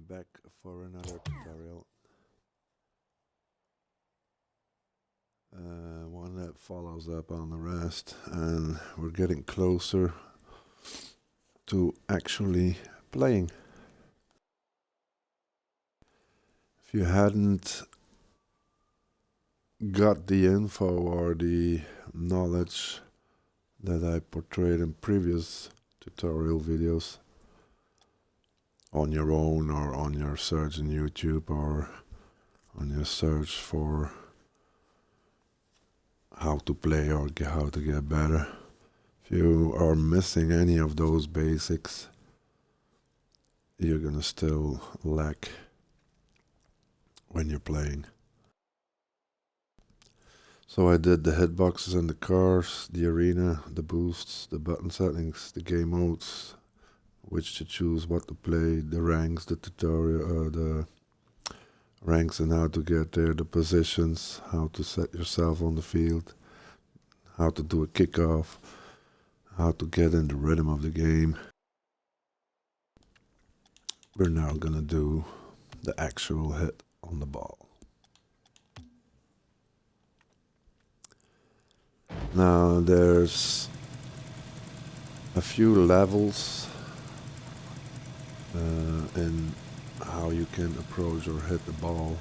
back for another tutorial. One that follows up on the rest, and we're getting closer to actually playing. If you hadn't got the info or the knowledge that I portrayed in previous tutorial videos on your own, or on your search in YouTube, or on your search for how to play or how to get better, if you are missing any of those basics, you're gonna still lack when you're playing. So I did the hitboxes in the cars, the arena, the boosts, the button settings, the game modes, which to choose, what to play, the ranks, the tutorial, the ranks and how to get there, the positions, how to set yourself on the field, how to do a kickoff, how to get in the rhythm of the game. We're now gonna do the actual hit on the ball. Now there's a few levels in how you can approach or hit the ball,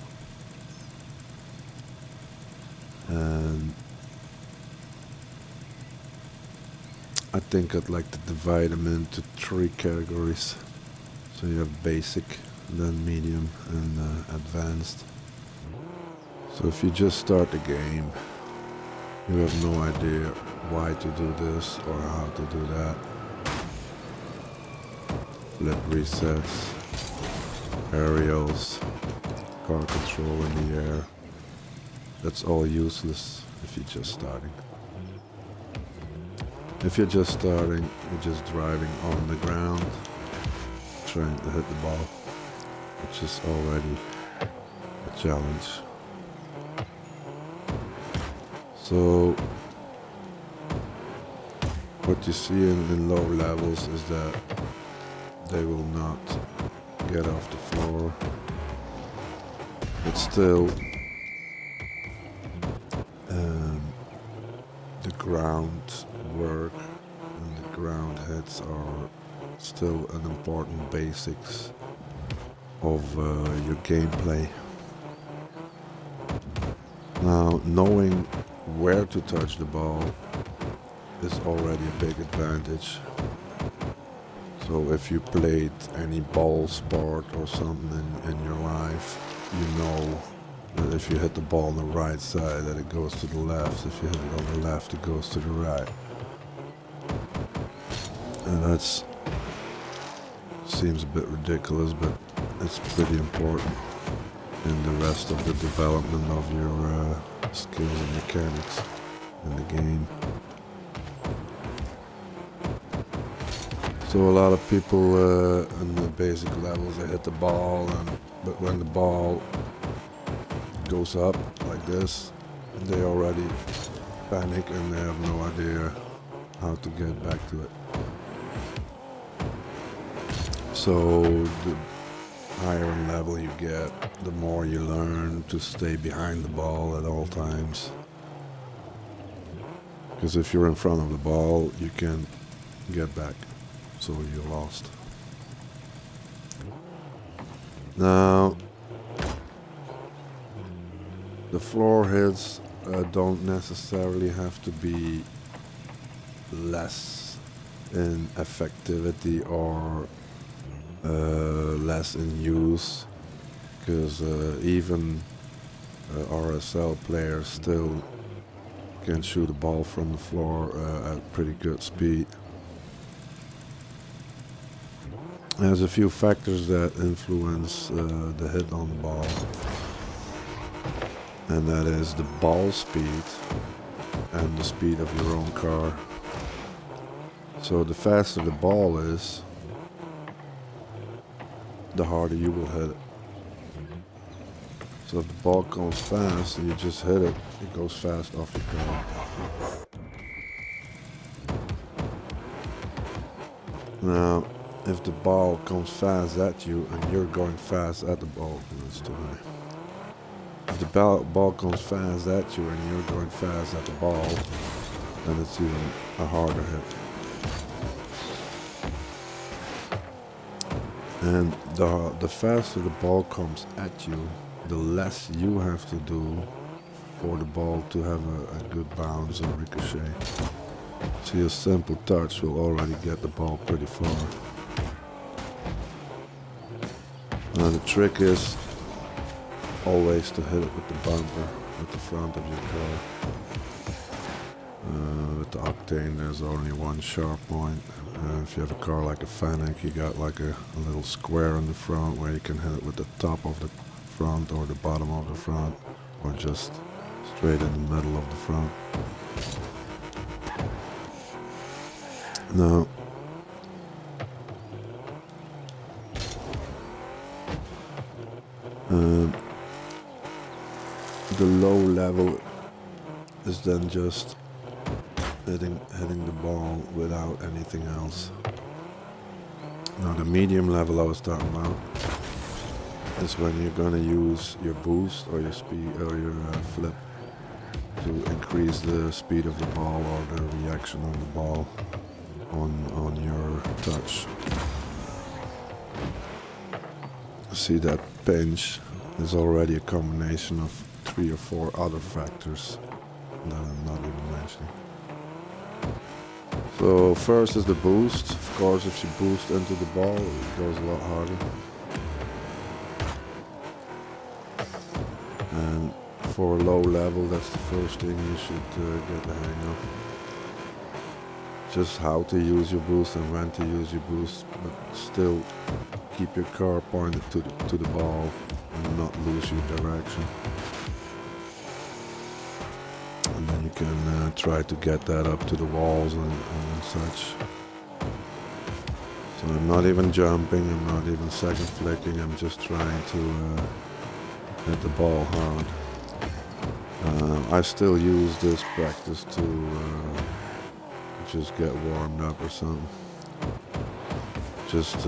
and I think I'd like to divide them into 3 categories. So you have basic, then medium, and advanced. So if you just start the game, you have no idea why to do this or how to do that. Flip resets, aerials, car control in the air. That's all useless if you're just starting. If you're just starting, you're just driving on the ground, trying to hit the ball, which is already a challenge. So what you see in low levels is that they will not get off the floor, but still the ground work and the ground hits are still an important basics of your gameplay. Now, knowing where to touch the ball is already a big advantage. So if you played any ball sport or something in your life, you know that if you hit the ball on the right side, that it goes to the left. If you hit it on the left, it goes to the right. And that's seems a bit ridiculous, but it's pretty important in the rest of the development of your skills and mechanics in the game. So a lot of people in the basic levels, they hit the ball, but when the ball goes up like this, they already panic and they have no idea how to get back to it. So the higher in level you get, the more you learn to stay behind the ball at all times. Because if you're in front of the ball, you can't get back, so you're lost. Now, the floor hits don't necessarily have to be less in effectivity or less in use, because even RSL players still can shoot a ball from the floor at pretty good speed. There's a few factors that influence the hit on the ball, and that is the ball speed and the speed of your own car. So the faster the ball is, the harder you will hit it. So if the ball comes fast and you just hit it, it goes fast off your car. Now, if the ball comes fast at you and you're going fast at the ball, that's too high. If the ball comes fast at you and you're going fast at the ball, then it's even a harder hit. And the faster the ball comes at you, the less you have to do for the ball to have a good bounce or ricochet. So your simple touch will already get the ball pretty far. Now the trick is always to hit it with the bumper, with the front of your car. With the Octane there's only one sharp point. If you have a car like a Fennec, you got like a little square in the front where you can hit it with the top of the front or the bottom of the front, or just straight in the middle of the front. Now, the low level is then just hitting the ball without anything else. Now the medium level I was talking about is when you're gonna use your boost or your speed or your flip to increase the speed of the ball or the reaction on the ball on your touch. See, that pinch is already a combination of 3 or 4 other factors that I'm not even mentioning. So first is the boost. Of course, if you boost into the ball, it goes a lot harder. And for a low level, that's the first thing you should get the hang of. Just how to use your boost and when to use your boost, but still keep your car pointed to the ball and not lose your direction. And then you can try to get that up to the walls and such. So I'm not even jumping, I'm not even second flicking, I'm just trying to hit the ball hard. I still use this practice to just get warmed up or something. Just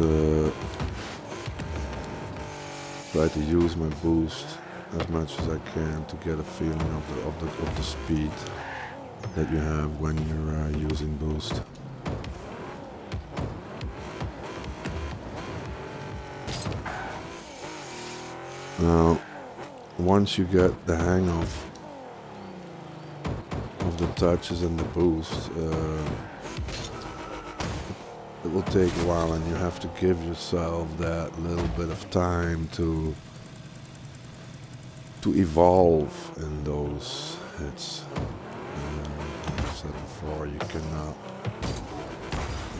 try to use my boost as much as I can to get a feeling of the speed that you have when you're using boost. Now, once you get the hang of the touches and the boost, it will take a while, and you have to give yourself that little bit of time to evolve in those hits. Like I said before, you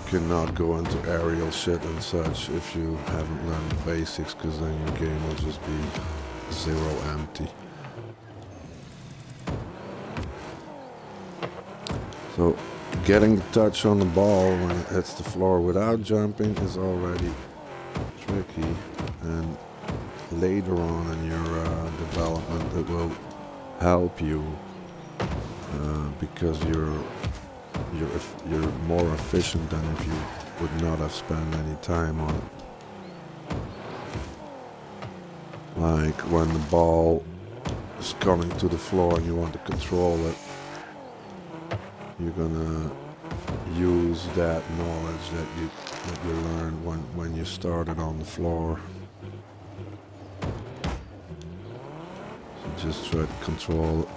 cannot go into aerial shit and such if you haven't learned the basics, because then your game will just be zero empty. So getting the touch on the ball when it hits the floor without jumping is already tricky, and later on in your development it will help you because you're more efficient than if you would not have spent any time on it. Like when the ball is coming to the floor and you want to control it, you're gonna use that knowledge that you learned when you started on the floor. So just try to control it.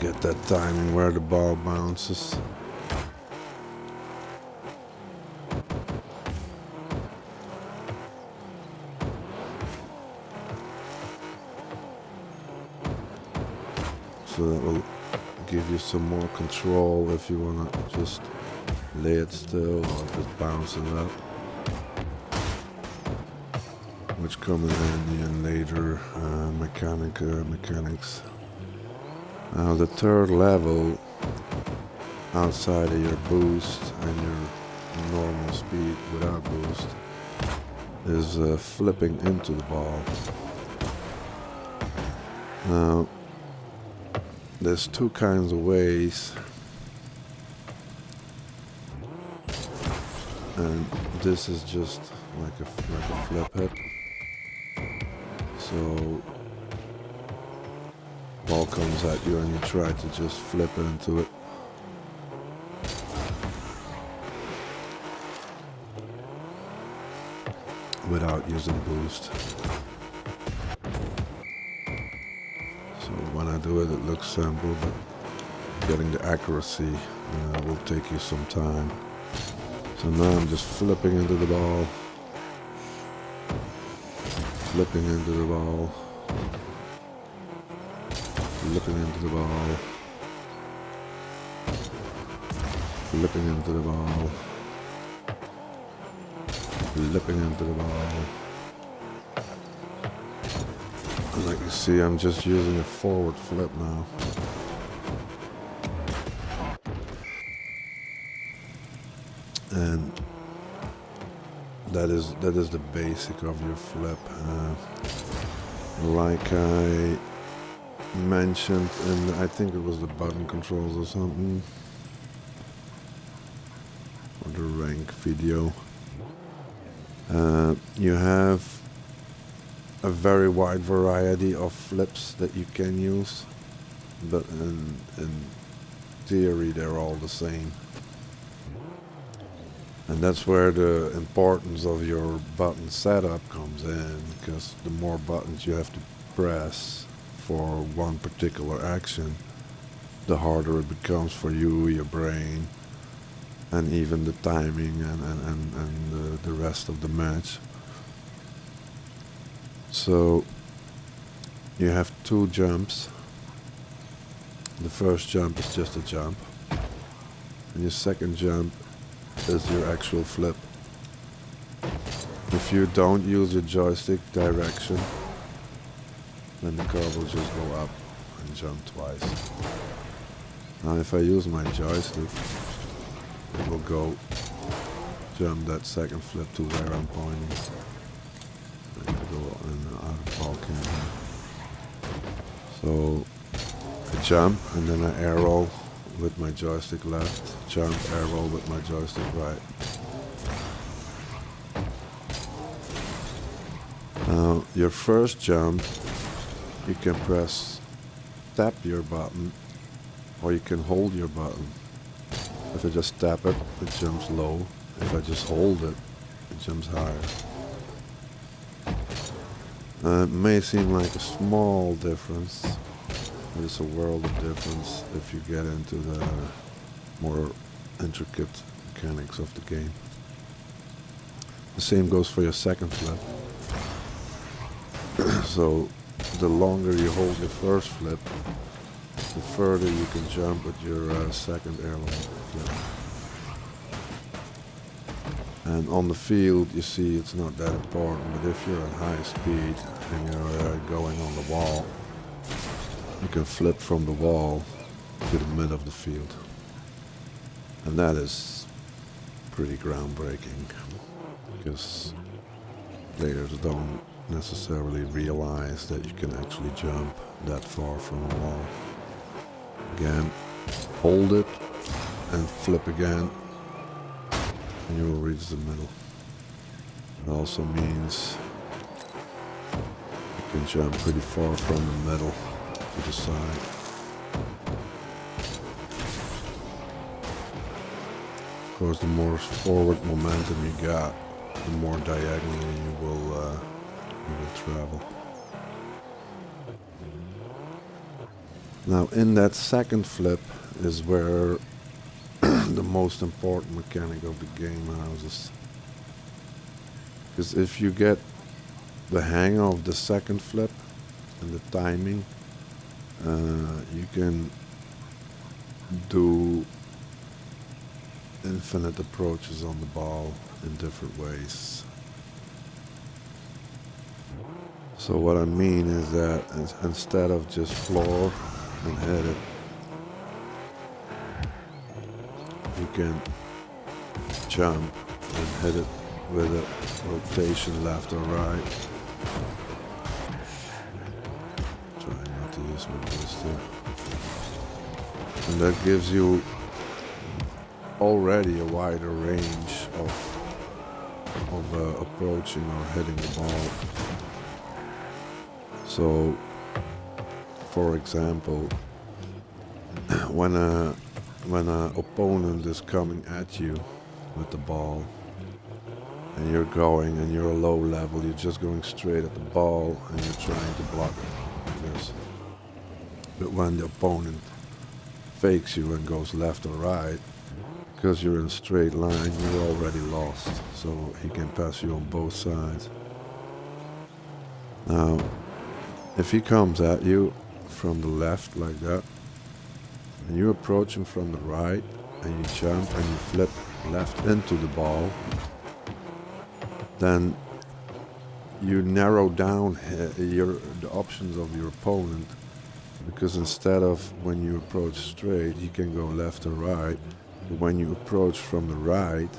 Get that timing where the ball bounces. So that will give you some more control if you want to just lay it still or just bounce it up, which comes in handy in later mechanics. Now the third level, outside of your boost and your normal speed without boost, is flipping into the ball. Now, there's two kinds of ways, and this is just like a flip hip. So ball comes at you and you try to just flip into it. Without using boost. So when I do it, it looks simple, but getting the accuracy will take you some time. So now I'm just flipping into the ball. Flipping into the ball. Flipping into the ball. Flipping into the ball. Flipping into the ball. And like you see, I'm just using a forward flip now. And that is the basic of your flip. Like I mentioned in, I think it was the button controls or something, or the rank video. You have a very wide variety of flips that you can use, but in theory they're all the same. And that's where the importance of your button setup comes in, because the more buttons you have to press for one particular action, the harder it becomes for you, your brain, and even the timing and the rest of the match. So you have two jumps. The first jump is just a jump, and your second jump is your actual flip. If you don't use your joystick direction, then the car will just go up and jump twice. Now if I use my joystick, it will go jump that second flip to where I'm pointing. I gotta go out of ball camera. So I jump and then I arrow with my joystick left, jump, arrow with my joystick right. Now your first jump, you can tap your button, or you can hold your button. If I just tap it, it jumps low. If I just hold it, it jumps higher. It may seem like a small difference, but it's a world of difference if you get into the more intricate mechanics of the game. The same goes for your second flip. So the longer you hold your first flip, the further you can jump with your second airline flip. And on the field, you see it's not that important, but if you're at high speed and you're going on the wall, you can flip from the wall to the mid of the field. And that is pretty groundbreaking, because players don't necessarily realize that you can actually jump that far from a wall. Again, hold it and flip again, and you will reach the middle. It also means you can jump pretty far from the middle to the side. Of course, the more forward momentum you got, the more diagonally you will travel. Now in that second flip is where the most important mechanic of the game houses. Because if you get the hang of the second flip and the timing, you can do infinite approaches on the ball in different ways. So what I mean is that instead of just floor and hit it, you can jump and hit it with a rotation left or right. Try not to this with this too. And that gives you already a wider range of approaching or hitting the ball. So, for example, when a opponent is coming at you with the ball, and you're going and you're a low level, you're just going straight at the ball and you're trying to block it like this. But when the opponent fakes you and goes left or right, because you're in a straight line, you're already lost. So he can pass you on both sides. Now, if he comes at you from the left like that, and you approach him from the right, and you jump and you flip left into the ball, then you narrow down the options of your opponent, because instead of when you approach straight, he can go left or right. But when you approach from the right,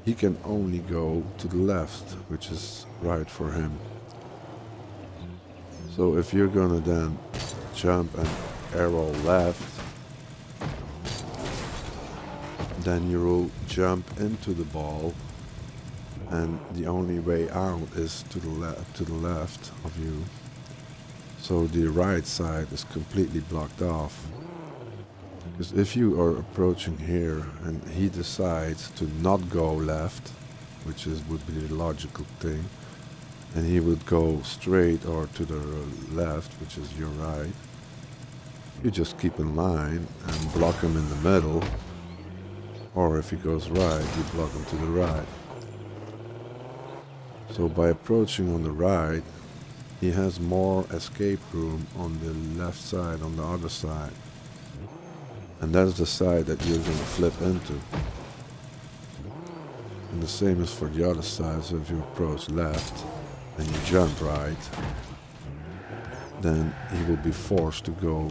he can only go to the left, which is right for him. So if you're gonna then jump and arrow left, then you will jump into the ball, and the only way out is to the left of you. So the right side is completely blocked off. Because if you are approaching here and he decides to not go left, which would be the logical thing, and he would go straight or to the left, which is your right, you just keep in line and block him in the middle, or if he goes right, you block him to the right. So by approaching on the right, he has more escape room on the left side, on the other side. And that's the side that you're going to flip into. And the same is for the other side. So if you approach left and you jump right, then he will be forced to go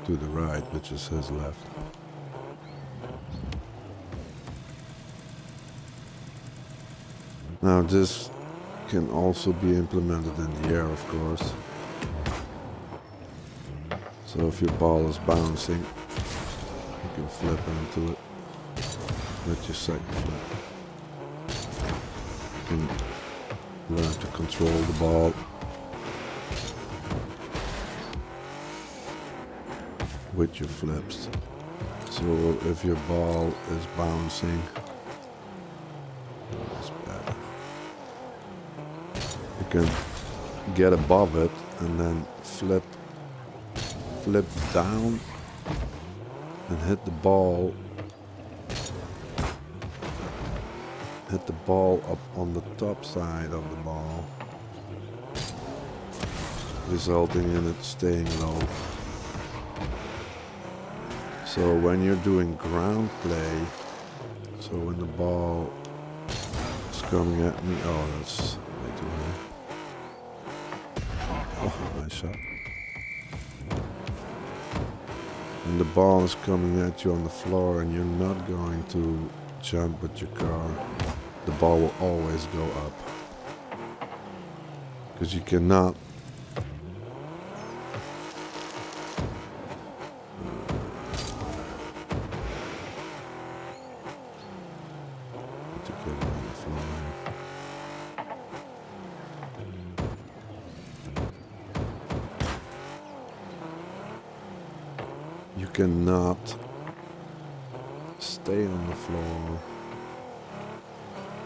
to the right, which is his left. Now this can also be implemented in the air, of course. So if your ball is bouncing, you can flip into it with your second flip. You can learn to control the ball with your flips. So if your ball is bouncing, that's better. You can get above it and then flip down and hit the ball up on the top side of the ball, resulting in it staying low. So when you're doing ground play, so when the ball is coming at me, oh, that's way too high. Oh, nice shot. When the ball is coming at you on the floor and you're not going to jump with your car, the ball will always go up. Because you cannot you cannot stay on the floor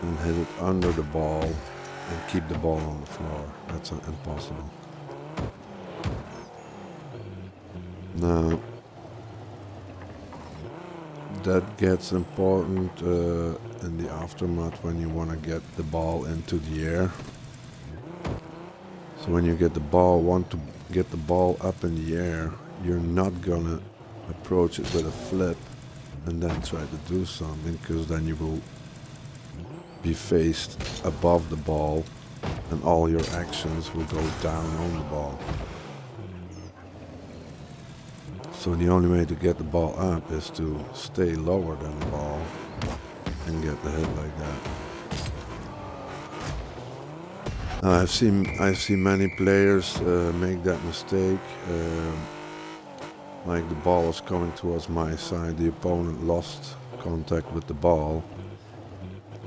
and hit it under the ball and keep the ball on the floor. That's impossible. Now, that gets important in the aftermath when you want to get the ball into the air. So when you want to get the ball up in the air, you're not gonna approach it with a flip and then try to do something, because then you will be faced above the ball and all your actions will go down on the ball. So the only way to get the ball up is to stay lower than the ball and get the hit like that. I've seen many players make that mistake. Like the ball is coming towards my side, the opponent lost contact with the ball,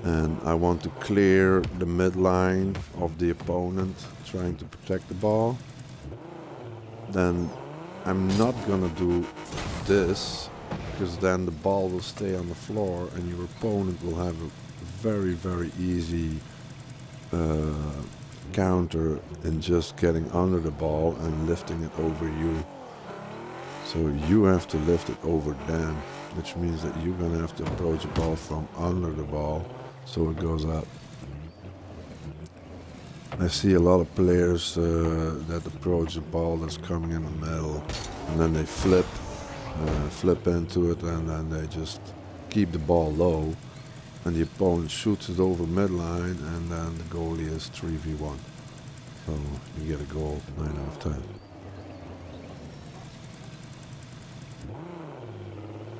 and I want to clear the midline of the opponent trying to protect the ball. Then I'm not gonna do this, because then the ball will stay on the floor and your opponent will have a very easy counter in just getting under the ball and lifting it over you. So you have to lift it over them, which means that you're gonna have to approach the ball from under the ball so it goes up. I see a lot of players that approach the ball that's coming in the middle, and then they flip into it, and then they just keep the ball low, and the opponent shoots it over midline, and then the goalie is 3v1. So you get a goal 9 out of 10.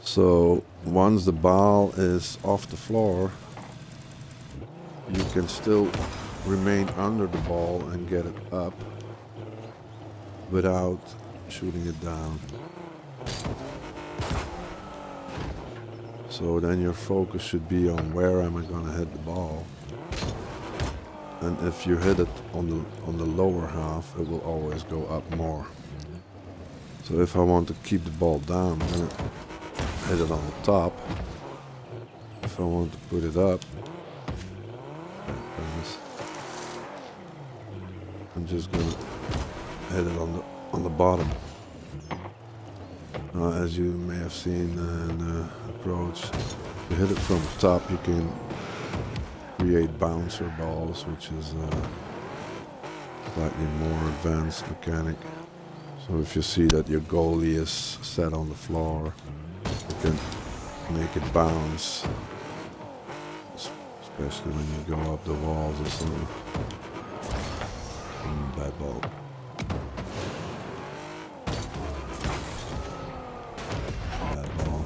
So once the ball is off the floor, you can still remain under the ball and get it up without shooting it down. So then your focus should be on where am I going to hit the ball. And if you hit it on the lower half, it will always go up more. So if I want to keep the ball down, I'm going to hit it on the top. If I want to put it up, I'm just going to hit it on the bottom. As you may have seen in the approach, if you hit it from the top, you can create bouncer balls, which is a slightly more advanced mechanic. So if you see that your goalie is set on the floor, you can make it bounce, especially when you go up the walls or something. Bad ball. Bad ball.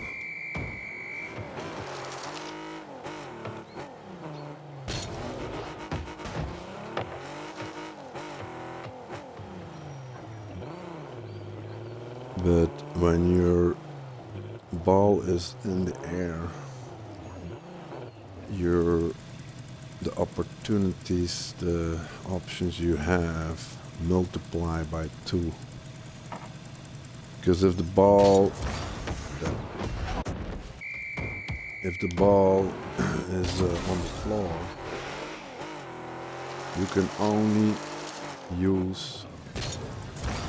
But when your ball is in the air, the opportunities, the options you have multiply by 2. Because if the ball is on the floor, you can only use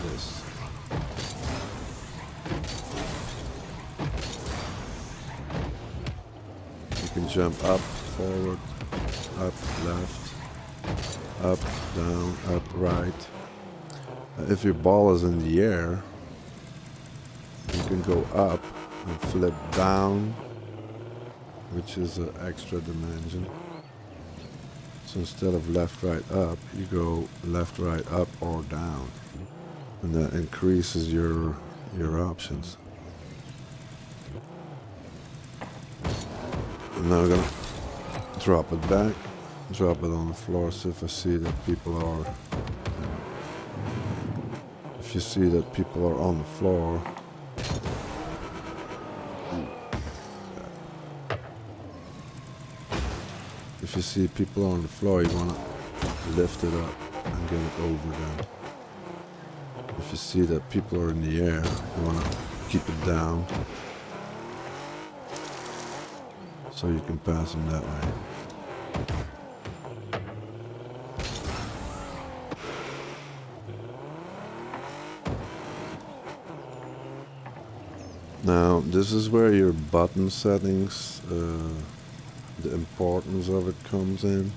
this. You can jump up, forward, up, left, up, down, up, right. If your ball is in the air, you can go up and flip down, which is an extra dimension. So instead of left, right, up, you go left, right, up, or down. And that increases your options. And now we're gonna drop it back, drop it on the floor. So if you see that people are on the floor, if you see people on the floor, you want to lift it up and get it over them. If you see that people are in the air, you want to keep it down so you can pass them that way. Now, this is where your button settings, the importance of it comes in.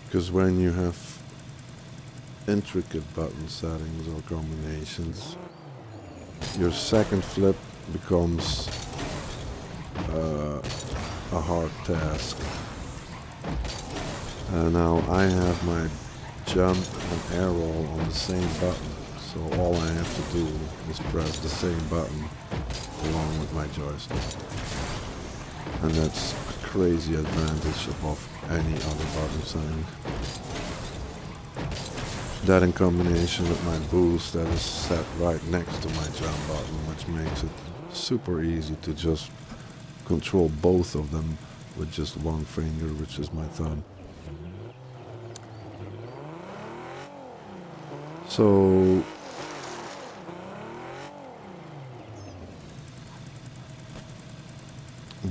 Because when you have intricate button settings or combinations, your second flip becomes a hard task. Now I have my jump and air roll on the same button, so all I have to do is press the same button along with my joystick. And that's a crazy advantage above any other button setting. That in combination with my boost that is set right next to my jump button, which makes it super easy to just control both of them with just one finger, which is my thumb. So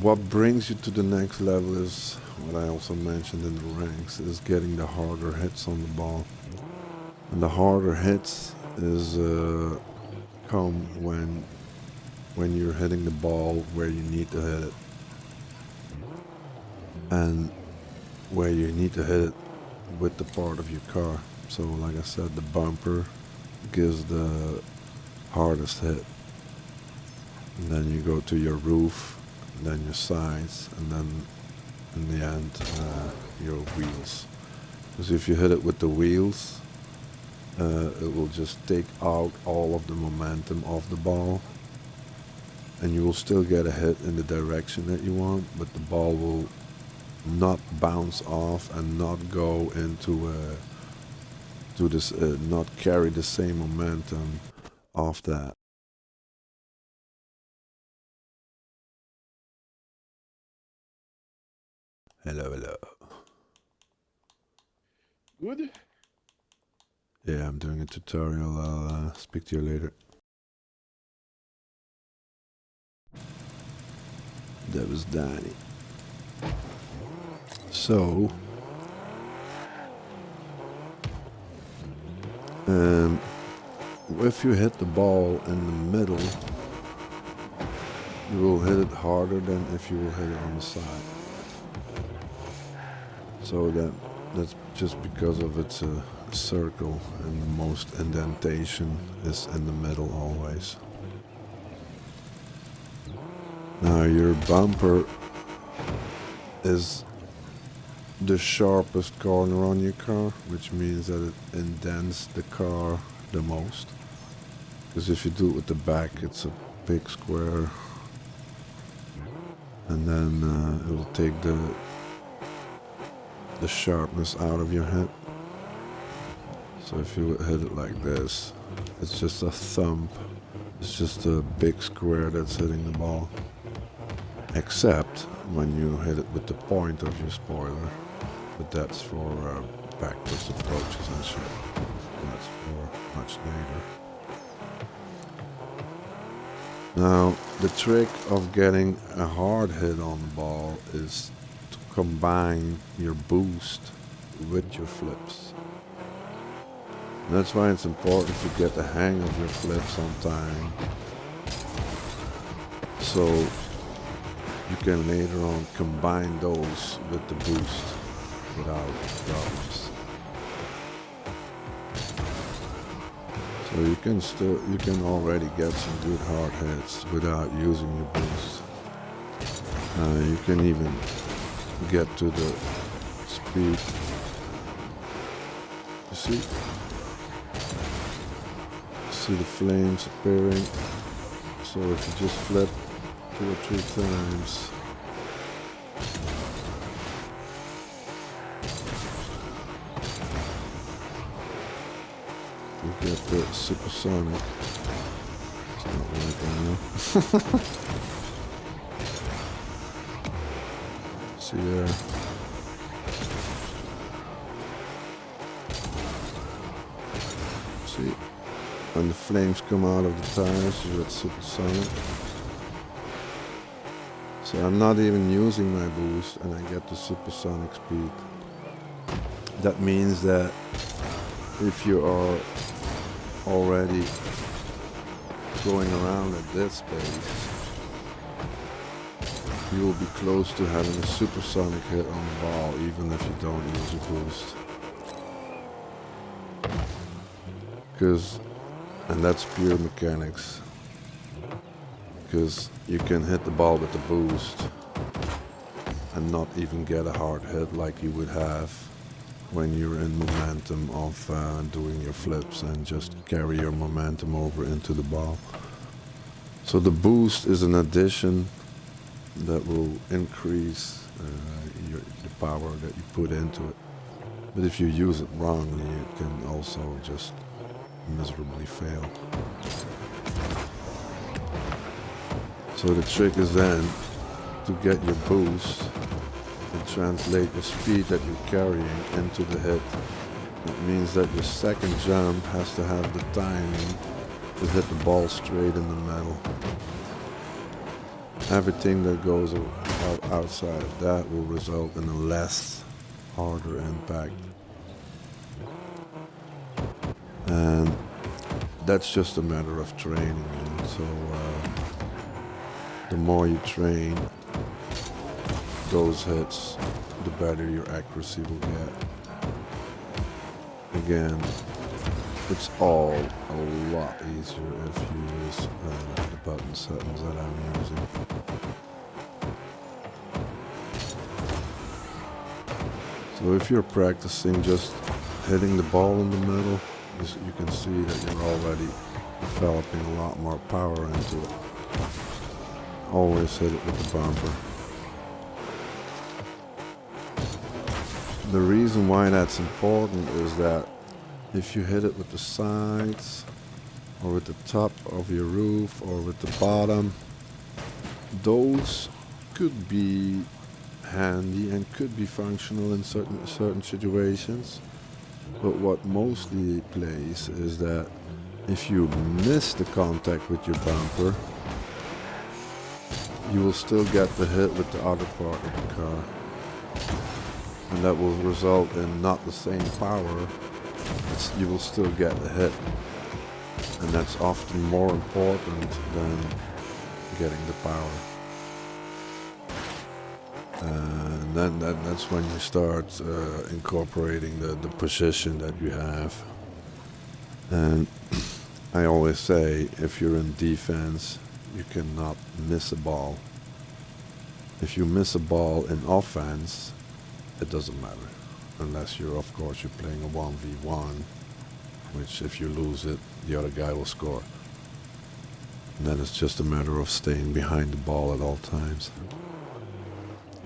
what brings you to the next level is what I also mentioned in the ranks, is getting the harder hits on the ball. And the harder hits is come when you're hitting the ball where you need to hit it, and where you need to hit it with the part of your car. So like I said, the bumper gives the hardest hit, and then you go to your roof, and then your sides, and then in the end your wheels. Because if you hit it with the wheels, it will just take out all of the momentum of the ball, and you will still get a hit in the direction that you want, but the ball will not bounce off and not go into to this not carry the same momentum of that. Hello. Good. Yeah, I'm doing a tutorial. I'll speak to you later. That was Danny. So, if you hit the ball in the middle, you will hit it harder than if you will hit it on the side. So that's just because of its circle, and the most indentation is in the middle always. Now your bumper is the sharpest corner on your car, which means that it indents the car the most. Because if you do it with the back, it's a big square, and then it will take the sharpness out of your hit. So if you hit it like this, it's just a thump. It's just a big square that's hitting the ball. Except when you hit it with the point of your spoiler, but that's for backwards approaches and shit. That's for much later. Now, the trick of getting a hard hit on the ball is to combine your boost with your flips. And that's why it's important to get the hang of your flips on time, so you can later on combine those with the boost without problems. So you can already get some good hard hits without using your boost. You can even get to the speed. You see? See the flames appearing. So if you just flip 2 or 3 times, you get the supersonic. It's not working now. See there. See, when the flames come out of the tires, you get supersonic. So I'm not even using my boost and I get the supersonic speed. That means that if you are already going around at this pace, you will be close to having a supersonic hit on the ball even if you don't use a boost. And that's pure mechanics. Because you can hit the ball with the boost and not even get a hard hit like you would have when you're in momentum of doing your flips and just carry your momentum over into the ball. So the boost is an addition that will increase the power that you put into it. But if you use it wrongly, it can also just miserably fail. So the trick is then to get your boost and translate the speed that you're carrying into the hit. That means that your second jump has to have the timing to hit the ball straight in the middle. Everything that goes outside of that will result in a less harder impact. And that's just a matter of training. And so the more you train those hits, the better your accuracy will get. Again, it's all a lot easier if you use the button settings that I'm using. So if you're practicing just hitting the ball in the middle, you can see that you're already developing a lot more power into it. Always hit it with the bumper. The reason why that's important is that if you hit it with the sides, or with the top of your roof, or with the bottom, those could be handy and could be functional in certain situations. But what mostly plays is that if you miss the contact with your bumper, you will still get the hit with the other part of the car. And that will result in not the same power, you will still get the hit. And that's often more important than getting the power. And then that's when you start incorporating the position that you have. And I always say, if you're in defense, you cannot miss a ball. If you miss a ball in offense, it doesn't matter. Unless you're playing a 1v1, which if you lose it, the other guy will score. And then it's just a matter of staying behind the ball at all times.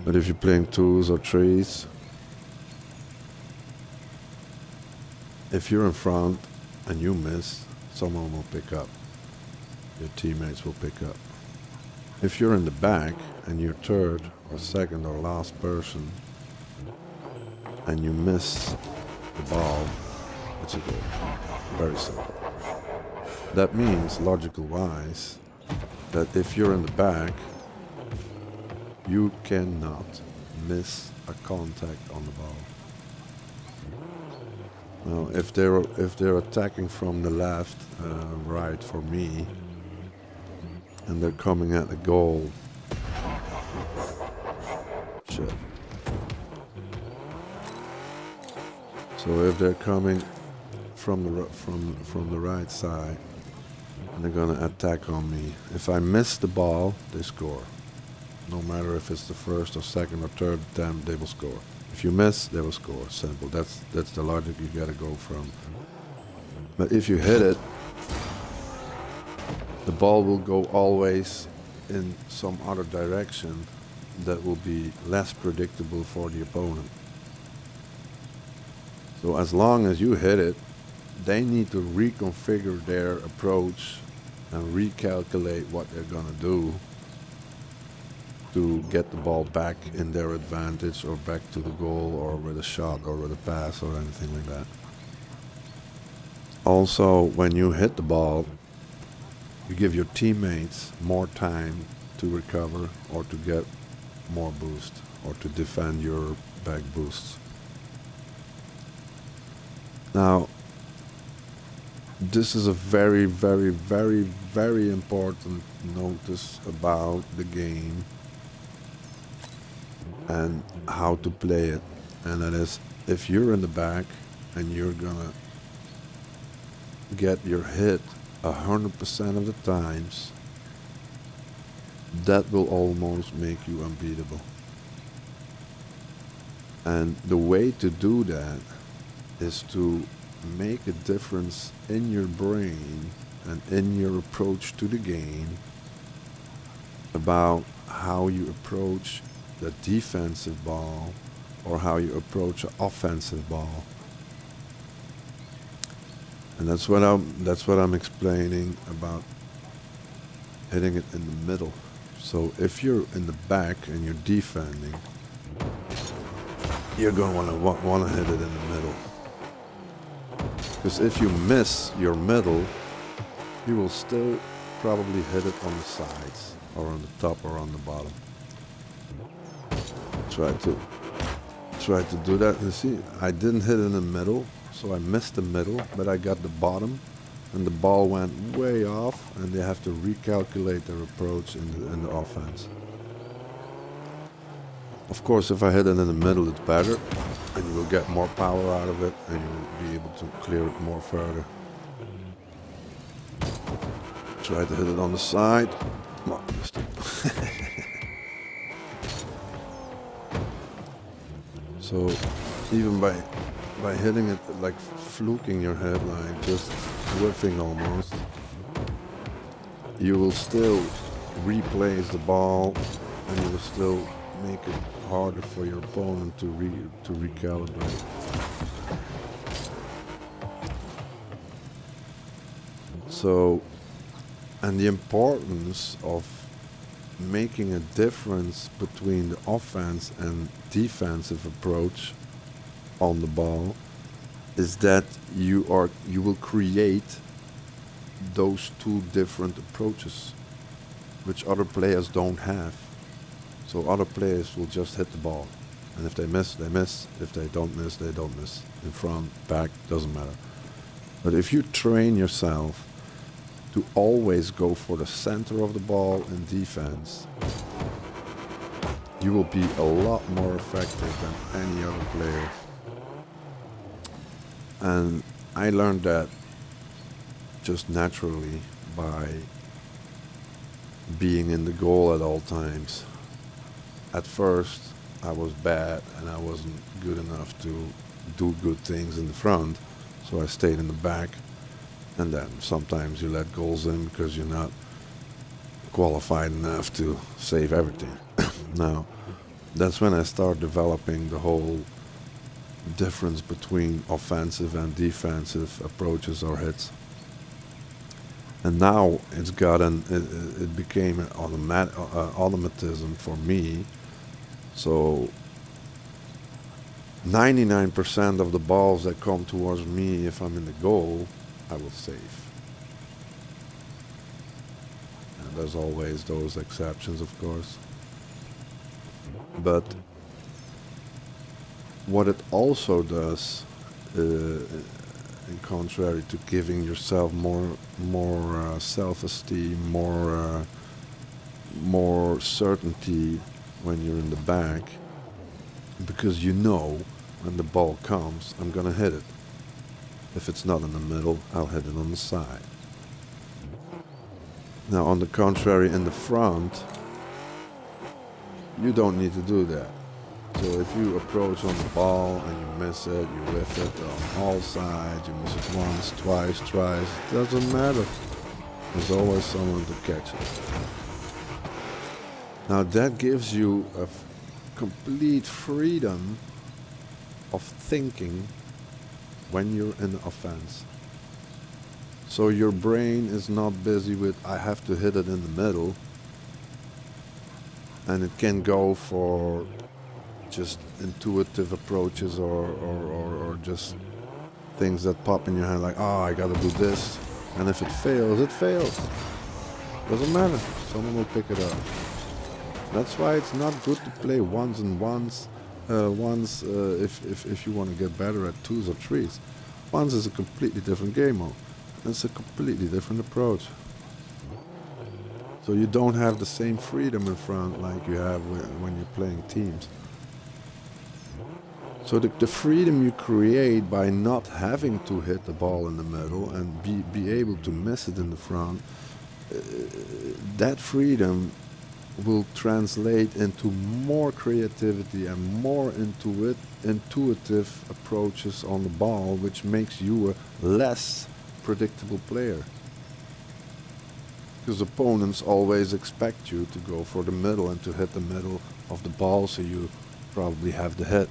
But if you're playing 2s or 3s, if you're in front and you miss, someone will pick up. Your teammates will pick up. If you're in the back and you're third or second or last person and you miss the ball, it's a goal. Very simple. That means, logical wise, that if you're in the back, you cannot miss a contact on the ball. Now, if they're attacking from the left, right for me, and they're coming at the goal, shit. So if they're coming from the right side and they're gonna attack on me, if I miss the ball, they score. No matter if it's the first or second or third attempt, they will score. If you miss, they will score. Simple. That's the logic you gotta go from. But if you hit it, the ball will go always in some other direction that will be less predictable for the opponent. So as long as you hit it, they need to reconfigure their approach and recalculate what they're gonna do to get the ball back in their advantage or back to the goal or with a shot or with a pass or anything like that. Also, when you hit the ball, you give your teammates more time to recover or to get more boost or to defend your back boosts. Now, this is a very, very, very, very important notice about the game and how to play it. And that is, if you're in the back and you're gonna get your hit 100% of the times, that will almost make you unbeatable. And the way to do that is to make a difference in your brain and in your approach to the game about how you approach the defensive ball or how you approach an offensive ball. And that's what I'm explaining about hitting it in the middle. So if you're in the back and you're defending, you're going to want to hit it in the middle. Because if you miss your middle, you will still probably hit it on the sides, or on the top, or on the bottom. Try to do that. And see, I didn't hit in the middle, so I missed the middle, but I got the bottom, and the ball went way off, and they have to recalculate their approach in the offense. Of course, if I hit it in the middle, it's better, and you will get more power out of it, and you will be able to clear it more further. Try to hit it on the side. Come on, missed it. So, even by hitting it, like fluking your head, like just whiffing almost, you will still replace the ball, and you will still make it harder for your opponent to recalibrate. So, and the importance of making a difference between the offense and defensive approach on the ball is that you will create those two different approaches, which other players don't have. So other players will just hit the ball, and if they miss, they miss. If they don't miss, they don't miss. In front, back, doesn't matter. But if you train yourself to always go for the center of the ball in defense, you will be a lot more effective than any other player. And I learned that just naturally by being in the goal at all times. At first, I was bad and I wasn't good enough to do good things in the front, so I stayed in the back. And then sometimes you let goals in because you're not qualified enough to save everything. Now, that's when I start developing the whole difference between offensive and defensive approaches or hits. And now it became an automatism for me. So 99% of the balls that come towards me, if I'm in the goal, I will save. And there's always those exceptions, of course. But what it also does, in contrary to giving yourself more self-esteem, more certainty when you're in the back, because you know when the ball comes, I'm gonna hit it. If it's not in the middle, I'll hit it on the side. Now, on the contrary, in the front, you don't need to do that. So if you approach on the ball and you miss it, you whiff it on all sides, you miss it once, twice, thrice, it doesn't matter. There's always someone to catch it. Now that gives you a complete freedom of thinking when you're in offense. So your brain is not busy with, I have to hit it in the middle, and it can go for just intuitive approaches or just things that pop in your head like, oh, I gotta do this, and if it fails, it fails. Doesn't matter, someone will pick it up. That's why it's not good to play ones and ones. If you want to get better at twos or threes. Ones is a completely different game mode. It's a completely different approach. So you don't have the same freedom in front like you have when you're playing teams. So the freedom you create by not having to hit the ball in the middle and be able to miss it in the front, that freedom will translate into more creativity and more intuitive approaches on the ball, which makes you a less predictable player. Because opponents always expect you to go for the middle and to hit the middle of the ball, so you probably have the hit.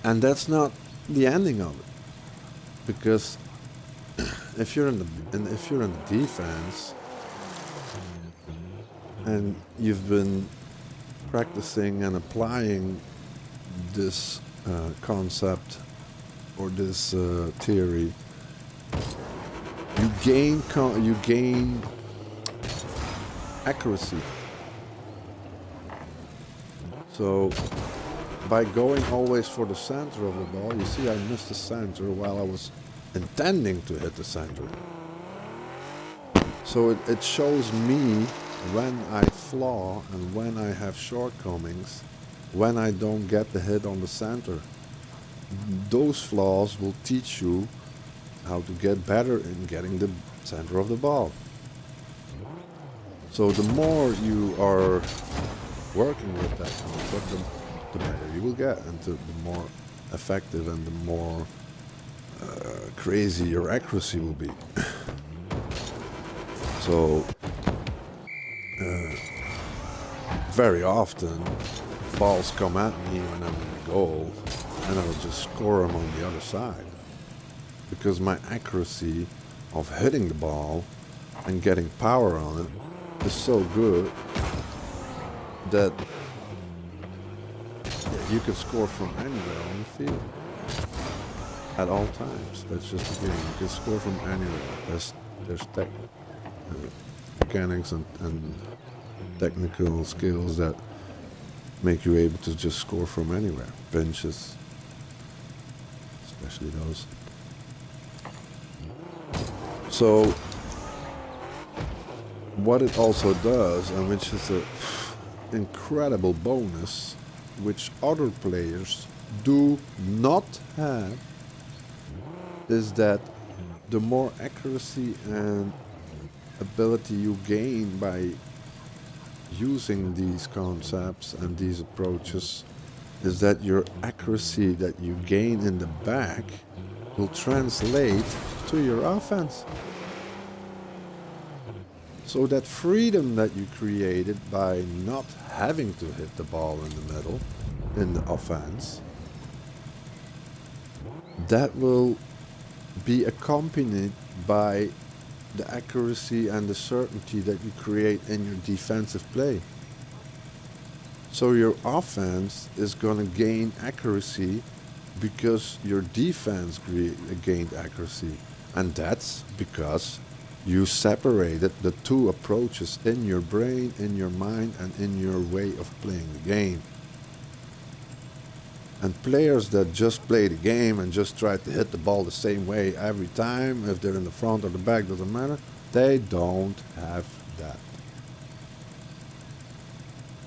And that's not the ending of it, because if you're in the defense and you've been practicing and applying this concept or this theory, you gain accuracy. So by going always for the center of the ball, you see I missed the center while I was intending to hit the center. So it shows me when I flaw and when I have shortcomings, when I don't get the hit on the center. Those flaws will teach you how to get better in getting the center of the ball. So the more you are working with that concept, the better you will get, and the more effective and the more crazy your accuracy will be. So very often balls come at me when I'm in the goal, and I'll just score them on the other side, because my accuracy of hitting the ball and getting power on it is so good that you can score from anywhere on the field at all times. That's just the game. You can score from anywhere. There's mechanics and technical skills that make you able to just score from anywhere. Benches, especially those. So what it also does, and which is an incredible bonus, which other players do not have, is that the more accuracy and ability you gain by using these concepts and these approaches, is that your accuracy that you gain in the back will translate to your offense. So that freedom that you created by not having to hit the ball in the middle in the offense, that will be accompanied by the accuracy and the certainty that you create in your defensive play. So your offense is going to gain accuracy because your defense gained accuracy. And that's because you separated the two approaches in your brain, in your mind, and in your way of playing the game. And players that just play the game and just try to hit the ball the same way every time, if they're in the front or the back, doesn't matter, they don't have that.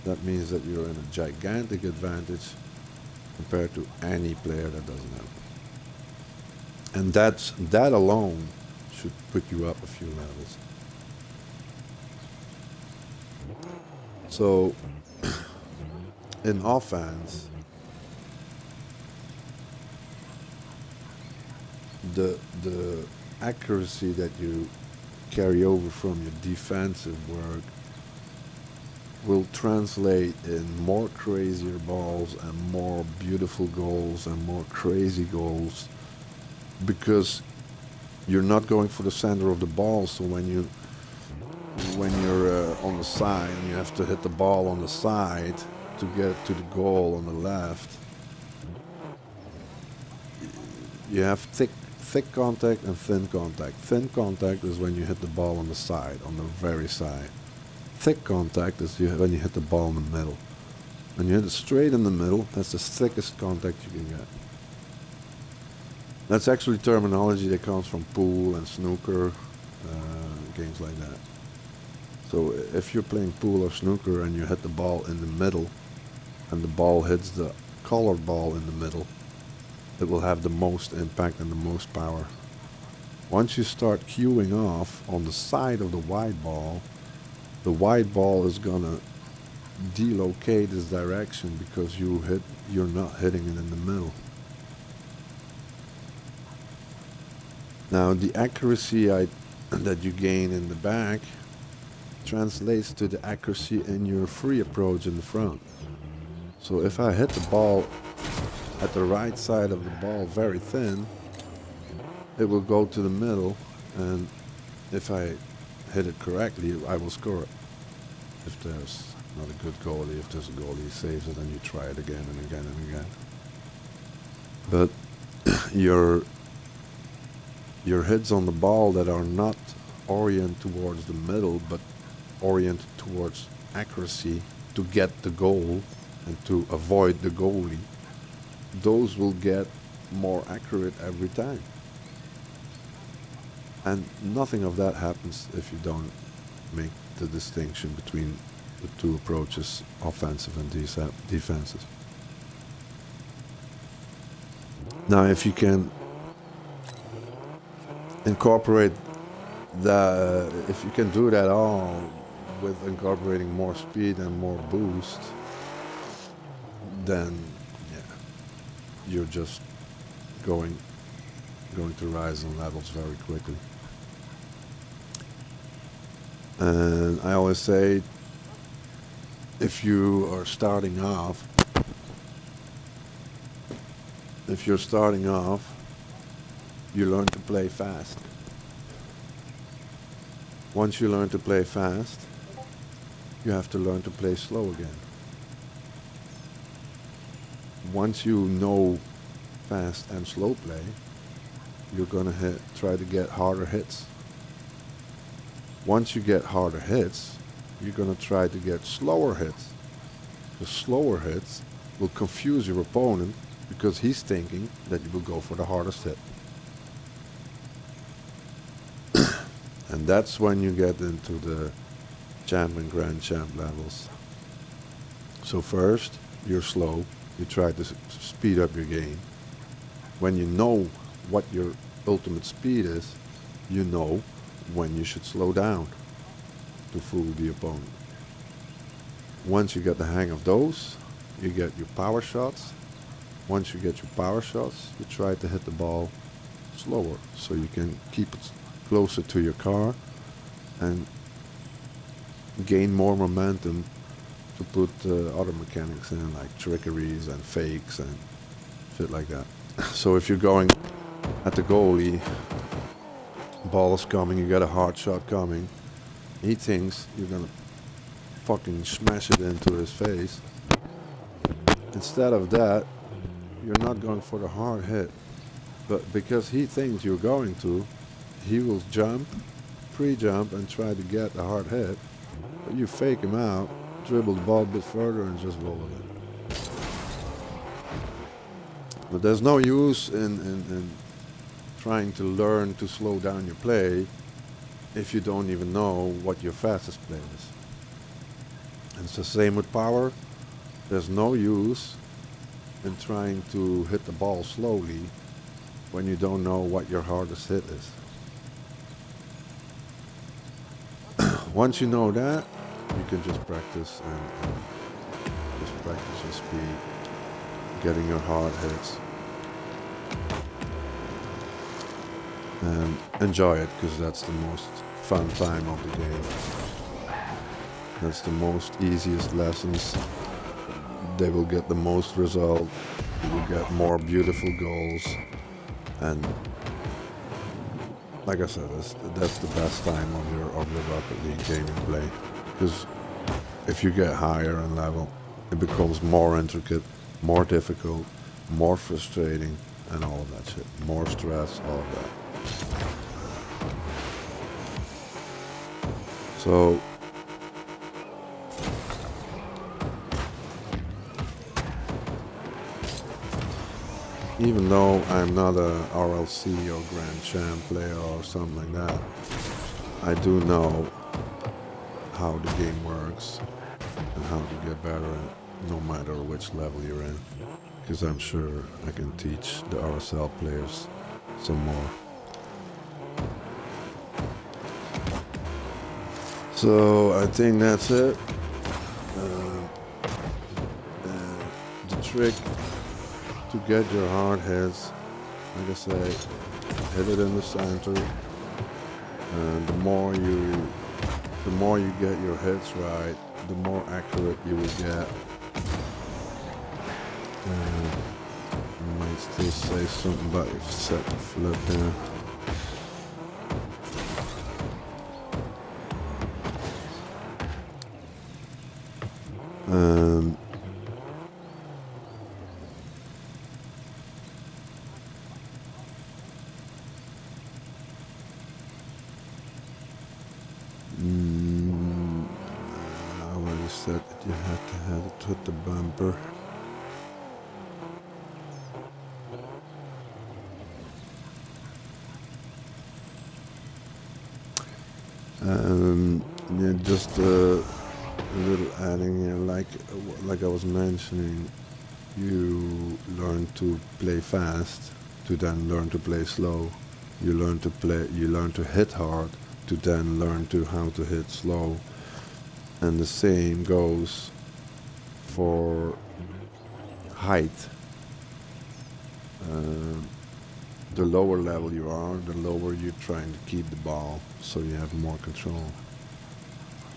That means that you're in a gigantic advantage compared to any player that doesn't have it. And that alone should put you up a few levels. So in offense, the accuracy that you carry over from your defensive work will translate in more crazier balls and more beautiful goals and more crazy goals, because you're not going for the center of the ball. So when you're on the side and you have to hit the ball on the side to get to the goal on the left, you have thick contact and thin contact. Thin contact is when you hit the ball on the side, on the very side. Thick contact is when you hit the ball in the middle. When you hit it straight in the middle, that's the thickest contact you can get. That's actually terminology that comes from pool and snooker, games like that. So if you're playing pool or snooker and you hit the ball in the middle, and the ball hits the colored ball in the middle, it will have the most impact and the most power. Once you start cueing off on the side of the white ball, the white ball is gonna delocate its direction because you're not hitting it in the middle. Now the accuracy that you gain in the back translates to the accuracy in your free approach in the front. So if I hit the ball at the right side of the ball very thin, it will go to the middle, and if I hit it correctly, I will score it. If there's not a good goalie, if there's a goalie who saves it, and you try it again and again and again. But your hits on the ball that are not oriented towards the middle, but oriented towards accuracy to get the goal and to avoid the goalie, those will get more accurate every time. And nothing of that happens if you don't make the distinction between the two approaches, offensive and defensive. Now, if you can incorporate that, if you can do that all with incorporating more speed and more boost, then yeah, you're just going to rise in levels very quickly. And I always say, if you are starting off, you learn to play fast. Once you learn to play fast, you have to learn to play slow again. Once you know fast and slow play, you're gonna try to get harder hits. Once you get harder hits, you're gonna try to get slower hits. The slower hits will confuse your opponent because he's thinking that you will go for the hardest hit. And that's when you get into the champ and grand champ levels. So first, you're slow. You try to speed up your game. When you know what your ultimate speed is, you know when you should slow down to fool the opponent. Once you get the hang of those, you get your power shots. Once you get your power shots, you try to hit the ball slower so you can keep it closer to your car and gain more momentum to put other mechanics in, like trickeries and fakes and shit like that. So if you're going at the goalie, ball is coming, you got a hard shot coming, he thinks you're gonna fucking smash it into his face. Instead of that, you're not going for the hard hit, but because he thinks you're going to, he will jump, pre-jump, and try to get the hard hit. But you fake him out, dribble the ball a bit further, and just roll it in. But there's no use in trying to learn to slow down your play if you don't even know what your fastest play is. And it's the same with power. There's no use in trying to hit the ball slowly when you don't know what your hardest hit is. Once you know that, you can just practice and just practice your speed, getting your hard hits, and enjoy it, because that's the most fun time of the game. That's the most easiest lessons. They will get the most result. You will get more beautiful goals, and like I said, that's the best time of your Rocket League gaming play. Because if you get higher in level, it becomes more intricate, more difficult, more frustrating, and all of that shit. More stress, all of that. So even though I'm not a RLC or Grand Champ player or something like that, I do know how the game works and how to get better at no matter which level you're in. Because I'm sure I can teach the RSL players some more. So I think that's it. The trick to get your hard hits, like I say, hit it in the center. And the more you the more you get your hits right, the more accurate you will get. I might still say something about your set flip there. Um, I already said that you had to have it hit the bumper. Yeah, just a little adding here, like I was mentioning, you learn to play fast to then learn to play slow. You learn to hit hard to then learn to how to hit slow. And the same goes for height. Uh, the lower level you are, the lower you're trying to keep the ball so you have more control.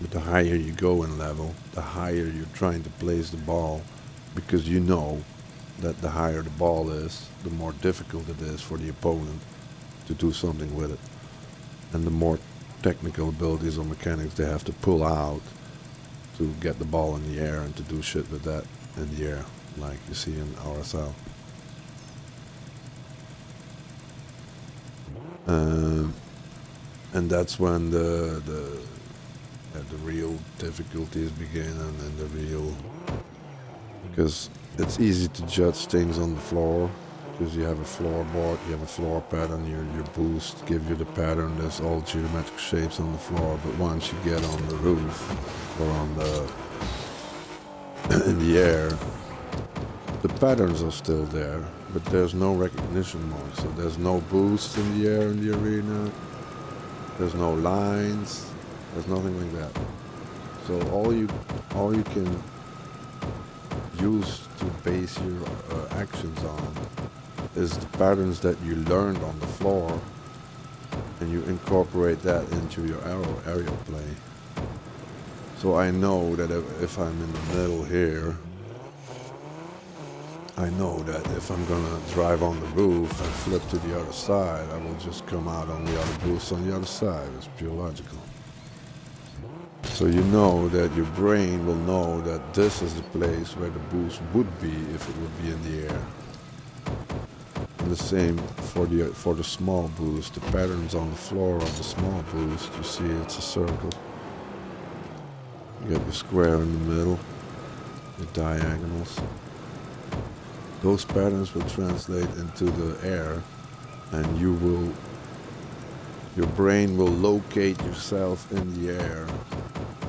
But the higher you go in level, the higher you're trying to place the ball, because you know that the higher the ball is, the more difficult it is for the opponent to do something with it. And the more technical abilities or mechanics they have to pull out to get the ball in the air and to do shit with that in the air, like you see in RSL. And that's when the real difficulties begin, and the real, because it's easy to judge things on the floor, because you have a floorboard, you have a floor pattern, your boost give you the pattern, there's all geometric shapes on the floor, but once you get on the roof or on the in the air, the patterns are still there, but there's no recognition mark, so there's no boost in the air in the arena, there's no lines, there's nothing like that. So all you can use to base your actions on is the patterns that you learned on the floor, and you incorporate that into your aerial play. So I know that if I'm in the middle here, I know that if I'm gonna drive on the roof and flip to the other side, I will just come out on the other boost on the other side. It's pure logical. So you know that your brain will know that this is the place where the boost would be if it would be in the air. And the same for the small boost. The patterns on the floor of the small boost, you see it's a circle. You got your square in the middle, your diagonals. Those patterns will translate into the air, and your brain will locate yourself in the air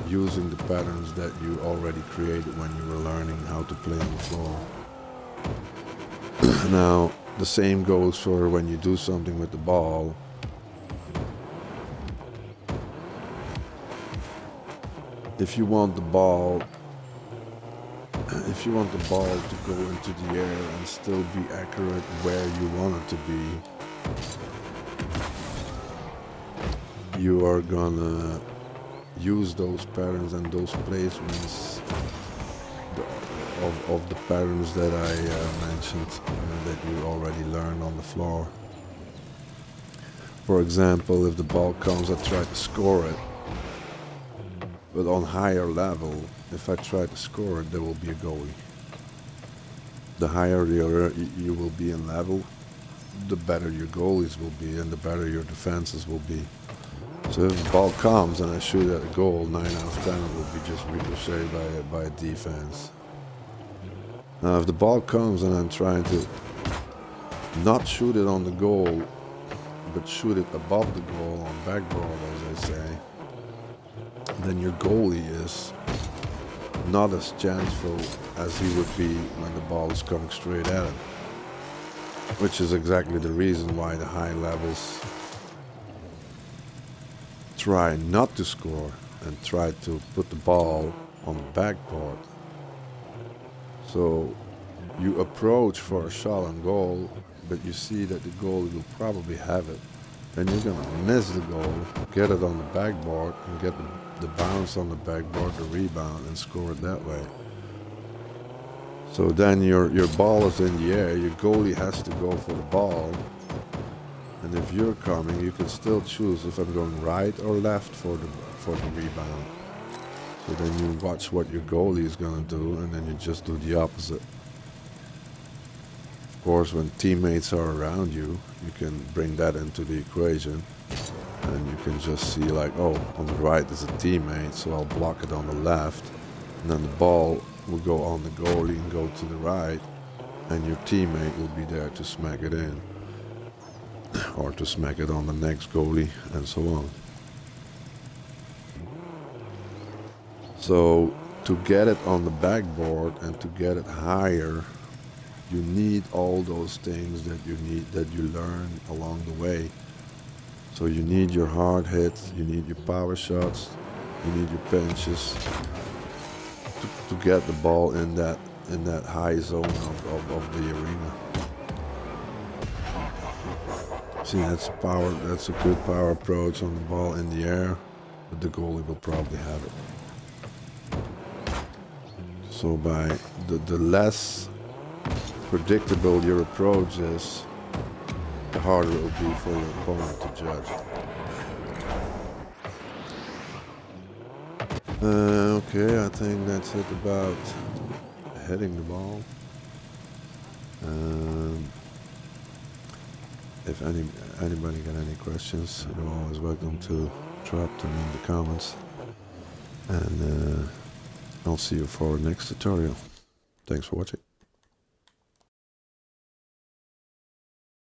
using the patterns that you already created when you were learning how to play on the floor. Now, the same goes for when you do something with the ball. If you want the ball to go into the air and still be accurate where you want it to be, you are gonna use those patterns and those placements of the patterns that I mentioned that you already learned on the floor. For example, if the ball comes, I try to score it. But on higher level, if I try to score it, there will be a goalie. The higher you will be in level, the better your goalies will be and the better your defenses will be. So if the ball comes and I shoot at a goal, 9 out of 10 it will be just ricocheted by a defense. Now if the ball comes and I'm trying to not shoot it on the goal, but shoot it above the goal on backboard, as I say, then your goalie is not as chanceful as he would be when the ball is coming straight at him. Which is exactly the reason why the high levels try not to score and try to put the ball on the backboard. So you approach for a shot on goal, but you see that the goalie will probably have it. Then you're gonna miss the goal, get it on the backboard, and get the bounce on the backboard, the rebound, and score it that way. So then your ball is in the air, your goalie has to go for the ball, and if you're coming, you can still choose if I'm going right or left for the rebound. So then you watch what your goalie is going to do, and then you just do the opposite. Of course, when teammates are around you, you can bring that into the equation, and you can just see like, oh, on the right is a teammate, so I'll block it on the left, and then the ball will go on the goalie and go to the right, and your teammate will be there to smack it in, or to smack it on the next goalie, and so on. So to get it on the backboard and to get it higher, you need all those things that you learn along the way. So you need your hard hits, you need your power shots, you need your pinches to get the ball in that high zone of the arena. See, that's a good power approach on the ball in the air, but the goalie will probably have it. So by the less predictable your approach is, the harder it will be for your opponent to judge. Okay, I think that's it about hitting the ball. If anybody got any questions, you're always welcome to drop them in the comments. And I'll see you for next tutorial. Thanks for watching.